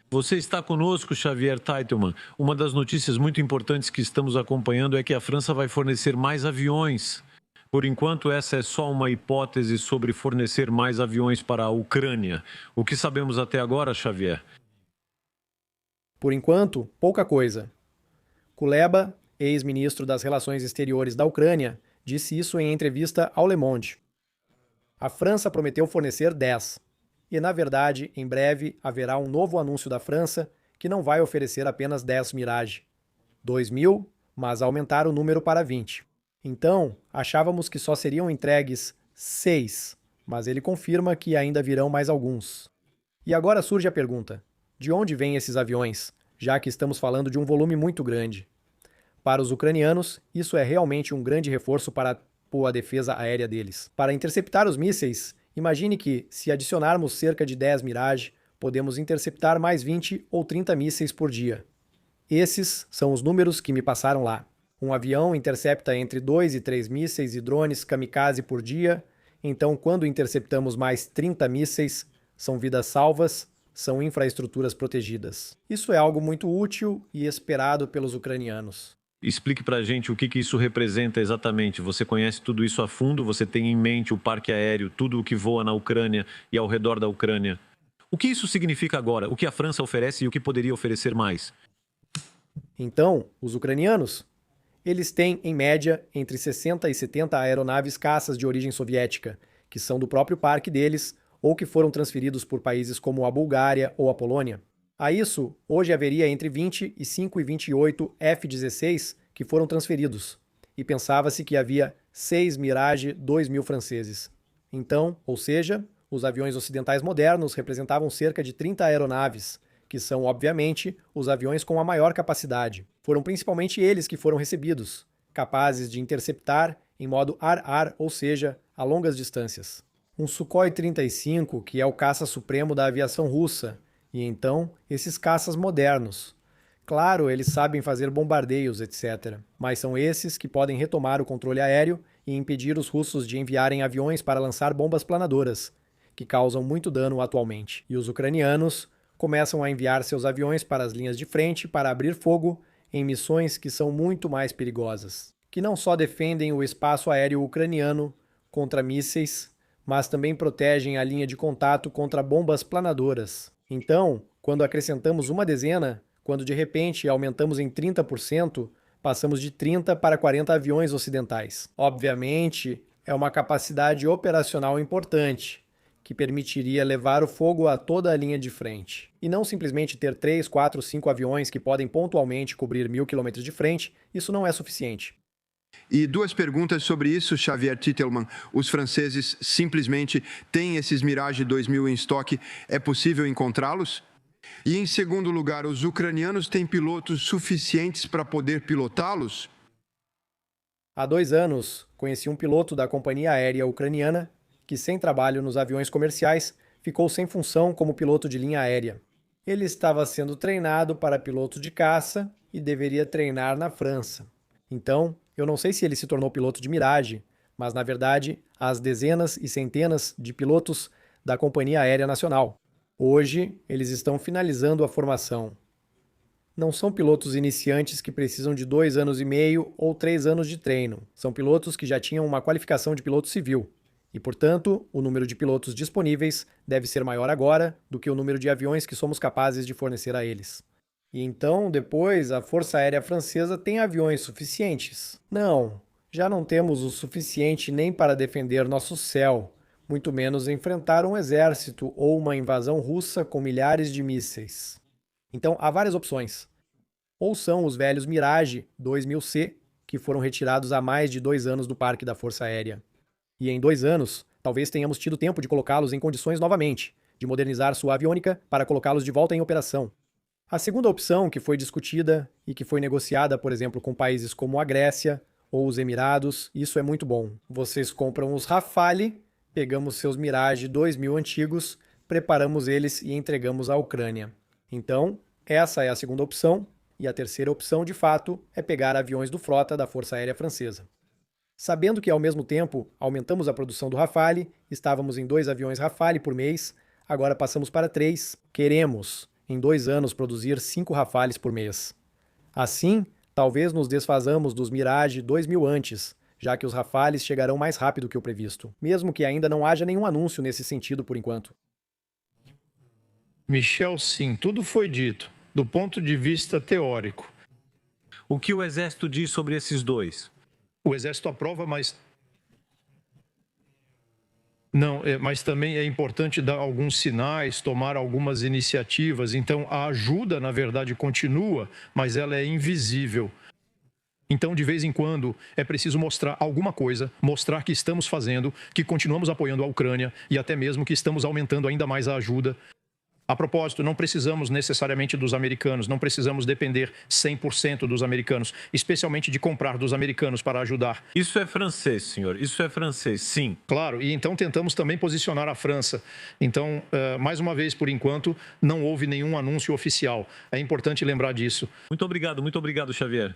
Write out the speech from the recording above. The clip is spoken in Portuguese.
Você está conosco, Xavier Teitelmann. Uma das notícias muito importantes que estamos acompanhando é que a França vai fornecer mais aviões. Por enquanto, essa é só uma hipótese sobre fornecer mais aviões para a Ucrânia. O que sabemos até agora, Xavier? Por enquanto, pouca coisa. Kuleba, ex-ministro das Relações Exteriores da Ucrânia, disse isso em entrevista ao Le Monde. A França prometeu fornecer 10. E, na verdade, em breve haverá um novo anúncio da França que não vai oferecer apenas 10 Mirage. 2.000, mas aumentar o número para 20. Então, achávamos que só seriam entregues 6, mas ele confirma que ainda virão mais alguns. E agora surge a pergunta: de onde vêm esses aviões, já que estamos falando de um volume muito grande? Para os ucranianos, isso é realmente um grande reforço para a defesa aérea deles. Para interceptar os mísseis, imagine que, se adicionarmos cerca de 10 Mirage, podemos interceptar mais 20 ou 30 mísseis por dia. Esses são os números que me passaram lá. Um avião intercepta entre 2 e 3 mísseis e drones kamikaze por dia, então quando interceptamos mais 30 mísseis, são vidas salvas, são infraestruturas protegidas. Isso é algo muito útil e esperado pelos ucranianos. Explique para a gente o que isso representa exatamente. Você conhece tudo isso a fundo? Você tem em mente o parque aéreo, tudo o que voa na Ucrânia e ao redor da Ucrânia? O que isso significa agora? O que a França oferece e o que poderia oferecer mais? Então, os ucranianos, eles têm, em média, entre 60 e 70 aeronaves caças de origem soviética, que são do próprio parque deles ou que foram transferidos por países como a Bulgária ou a Polônia. A isso, hoje haveria entre 25 e 28 F-16 que foram transferidos, e pensava-se que havia 6 Mirage 2000 franceses. Então, ou seja, os aviões ocidentais modernos representavam cerca de 30 aeronaves, que são, obviamente, os aviões com a maior capacidade. Foram principalmente eles que foram recebidos, capazes de interceptar em modo ar-ar, ou seja, a longas distâncias. Um Sukhoi 35, que é o caça supremo da aviação russa, e então esses caças modernos. Claro, eles sabem fazer bombardeios, etc., mas são esses que podem retomar o controle aéreo e impedir os russos de enviarem aviões para lançar bombas planadoras, que causam muito dano atualmente. E os ucranianos começam a enviar seus aviões para as linhas de frente para abrir fogo em missões que são muito mais perigosas, que não só defendem o espaço aéreo ucraniano contra mísseis, mas também protegem a linha de contato contra bombas planadoras. Então, quando acrescentamos uma dezena, quando de repente aumentamos em 30%, passamos de 30 para 40 aviões ocidentais. Obviamente, é uma capacidade operacional importante, que permitiria levar o fogo a toda a linha de frente. E não simplesmente ter 3, 4, 5 aviões que podem pontualmente cobrir 1.000 quilômetros de frente, isso não é suficiente. E duas perguntas sobre isso, Xavier Teitelmann. Os franceses simplesmente têm esses Mirage 2000 em estoque, é possível encontrá-los? E, em segundo lugar, os ucranianos têm pilotos suficientes para poder pilotá-los? Há 2 anos, conheci um piloto da companhia aérea ucraniana que, sem trabalho nos aviões comerciais, ficou sem função como piloto de linha aérea. Ele estava sendo treinado para piloto de caça e deveria treinar na França. Então, eu não sei se ele se tornou piloto de Mirage, mas, na verdade, as dezenas e centenas de pilotos da Companhia Aérea Nacional. Hoje, eles estão finalizando a formação. Não são pilotos iniciantes que precisam de 2 anos e meio ou 3 anos de treino. São pilotos que já tinham uma qualificação de piloto civil. E, portanto, o número de pilotos disponíveis deve ser maior agora do que o número de aviões que somos capazes de fornecer a eles. E então, depois, a Força Aérea Francesa tem aviões suficientes? Não, já não temos o suficiente nem para defender nosso céu, muito menos enfrentar um exército ou uma invasão russa com milhares de mísseis. Então, há várias opções. Ou são os velhos Mirage 2000C, que foram retirados há mais de 2 anos do parque da Força Aérea. E em 2 anos, talvez tenhamos tido tempo de colocá-los em condições novamente, de modernizar sua aviônica para colocá-los de volta em operação. A segunda opção que foi discutida e que foi negociada, por exemplo, com países como a Grécia ou os Emirados, isso é muito bom. Vocês compram os Rafale, pegamos seus Mirage 2000 antigos, preparamos eles e entregamos à Ucrânia. Então, essa é a segunda opção, e a terceira opção, de fato, é pegar aviões do frota da Força Aérea Francesa. Sabendo que, ao mesmo tempo, aumentamos a produção do Rafale, estávamos em 2 aviões Rafale por mês, agora passamos para 3, queremos em 2 anos, produzir 5 Rafales por mês. Assim, talvez nos desfazamos dos Mirage 2000 antes, já que os Rafales chegarão mais rápido que o previsto, mesmo que ainda não haja nenhum anúncio nesse sentido por enquanto. Michel, sim, tudo foi dito, do ponto de vista teórico. O que o Exército diz sobre esses dois? O Exército aprova, mas... Não, mas também é importante dar alguns sinais, tomar algumas iniciativas. Então, a ajuda, na verdade, continua, mas ela é invisível. Então, de vez em quando, é preciso mostrar alguma coisa, mostrar que estamos fazendo, que continuamos apoiando a Ucrânia e até mesmo que estamos aumentando ainda mais a ajuda. A propósito, não precisamos necessariamente dos americanos, não precisamos depender 100% dos americanos, especialmente de comprar dos americanos para ajudar. Isso é francês, senhor. Isso é francês, sim. Claro, e então tentamos também posicionar a França. Então, mais uma vez, por enquanto, não houve nenhum anúncio oficial. É importante lembrar disso. Muito obrigado, Xavier.